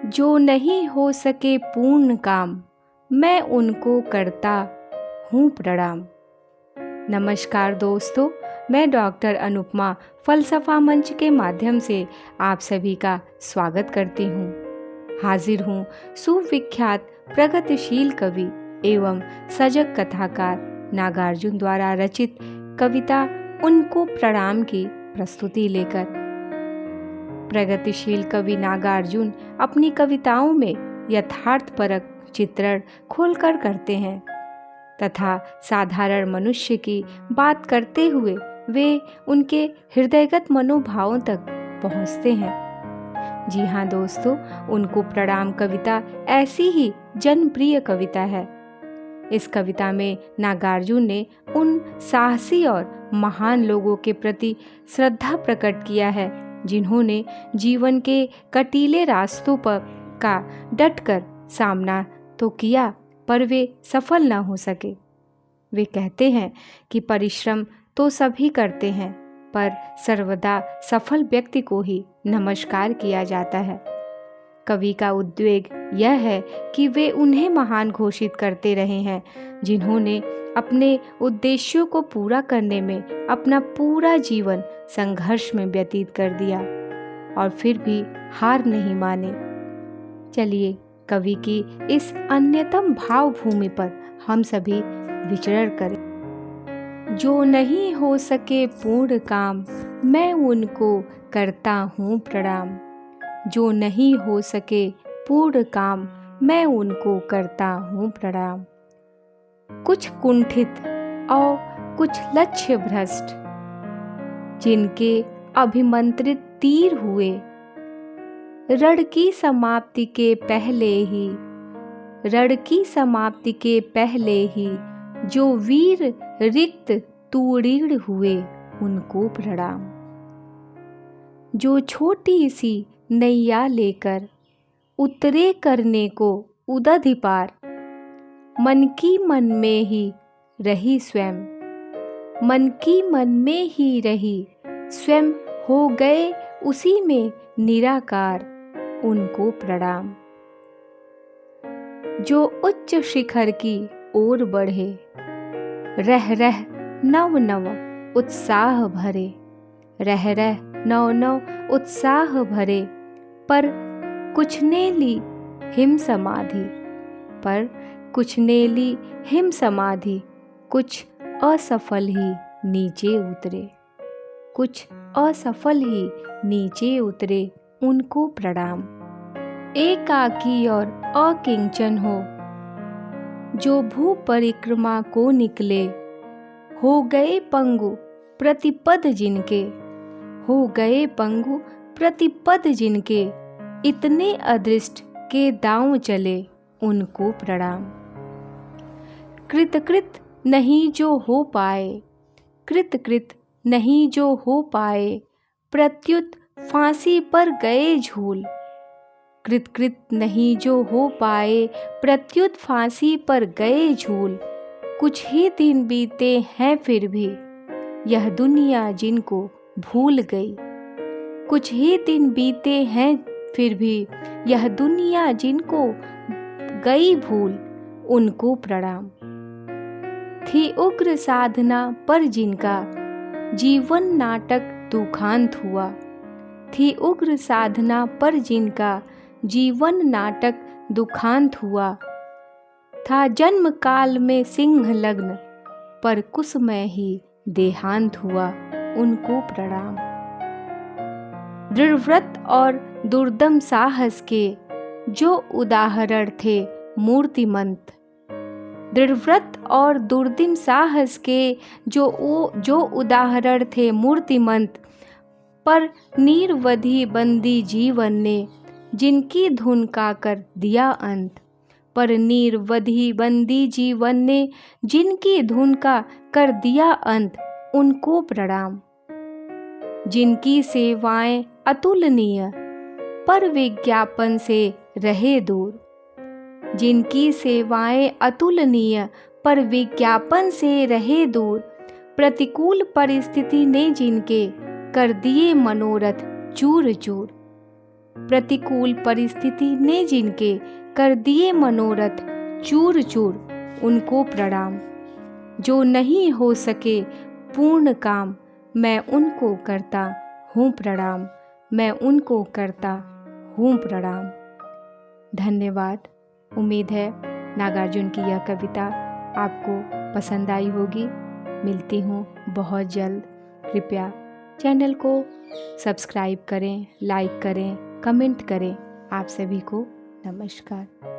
जो नहीं हो सके पूर्ण काम, मैं उनको करता हूँ प्रणाम। नमस्कार दोस्तों, मैं डॉक्टर अनुपमा फलसफा मंच के माध्यम से आप सभी का स्वागत करती हूँ। हाजिर हूँ सुविख्यात प्रगतिशील कवि एवं सजग कथाकार नागार्जुन द्वारा रचित कविता उनको प्रणाम की प्रस्तुति लेकर। प्रगतिशील कवि नागार्जुन अपनी कविताओं में यथार्थपरक चित्रण खोलकर करते हैं तथा साधारण मनुष्य की बात करते हुए वे उनके हृदयगत मनोभावों तक पहुंचते हैं। जी हाँ दोस्तों, उनको प्रणाम कविता ऐसी ही जनप्रिय कविता है। इस कविता में नागार्जुन ने उन साहसी और महान लोगों के प्रति श्रद्धा प्रकट किया है जिन्होंने जीवन के कटीले रास्तों पर का डटकर सामना तो किया पर वे सफल ना हो सके। वे कहते हैं कि परिश्रम तो सभी करते हैं पर सर्वदा सफल व्यक्ति को ही नमस्कार किया जाता है। कवि का उद्वेग यह है कि वे उन्हें महान घोषित करते रहे हैं जिन्होंने अपने उद्देश्यों को पूरा करने में अपना पूरा जीवन संघर्ष में व्यतीत कर दिया और फिर भी हार नहीं माने। चलिए कवि की इस अन्यतम भावभूमि पर हम सभी विचरण करें। जो नहीं हो सके पूर्ण काम, मैं उनको करता हूँ प्रणाम। जो नहीं हो सके पूर्ण काम, मैं उनको करता हूँ प्रणाम। कुछ कुंठित और कुछ लक्ष्य भ्रष्ट, जिनके अभिमंत्रित तीर हुए, रण की समाप्ति के पहले ही जो वीर रिक्त तूणीर हुए, उनको प्रणाम। जो छोटी सी नैया लेकर उतरे करने को उदधि पार, मन की मन में ही रही स्वयं हो गए उसी में निराकार, उनको प्रणाम। जो उच्च शिखर की ओर बढ़े, रह नव नव उत्साह भरे, पर कुछ ने ली हिम समाधि, कुछ असफल ही नीचे उतरे, उनको प्रणाम। एकाकी और अकिंचन हो, जो भू परिक्रमा को निकले, हो गए पंगु प्रतिपद जिनके, इतने अदृष्ट के दांव चले, उनको प्रणाम। कृतकृत नहीं जो हो पाए, प्रत्युत फांसी पर गए झूल। कृतकृत नहीं जो हो पाए, प्रत्युत फांसी पर गए झूल। कुछ ही दिन बीते हैं फिर भी, यह दुनिया जिनको भूल गई। कुछ ही दिन बीते हैं फिर भी, यह दुनिया जिनको गई भूल, उनको प्रणाम। थी उग्र साधना पर जिनका जीवन नाटक दुखांत हुआ, थी उग्र साधना पर जिनका जीवन नाटक दुखांत हुआ। था जन्म काल में सिंह लग्न, पर कुसमय ही देहांत हुआ, उनको प्रणाम। दृढ़व्रत और दुर्दम साहस के जो उदाहरण थे मूर्तिमंत, दृढ़व्रत और दुर्दम साहस के जो उदाहरण थे मूर्तिमंत, पर निरवधि बंदी जीवन ने जिनकी धुन का कर दिया अंत, पर निरवधि बंदी जीवन ने जिनकी धुन का कर दिया अंत, उनको प्रणाम। जिनकी सेवाएं अतुलनीय पर विज्ञापन से रहे दूर, जिनकी सेवाएं अतुलनीय पर विज्ञापन से रहे दूर, प्रतिकूल परिस्थिति ने जिनके कर दिए मनोरथ चूर चूर, प्रतिकूल परिस्थिति ने जिनके कर दिए मनोरथ चूर चूर, उनको प्रणाम। जो नहीं हो सके पूर्ण काम, मैं उनको करता हूँ प्रणाम, मैं उनको करता हूँ प्रणाम। धन्यवाद। उम्मीद है नागार्जुन की यह कविता आपको पसंद आई होगी। मिलती हूँ बहुत जल्द। कृपया चैनल को सब्सक्राइब करें, लाइक करें, कमेंट करें। आप सभी को नमस्कार।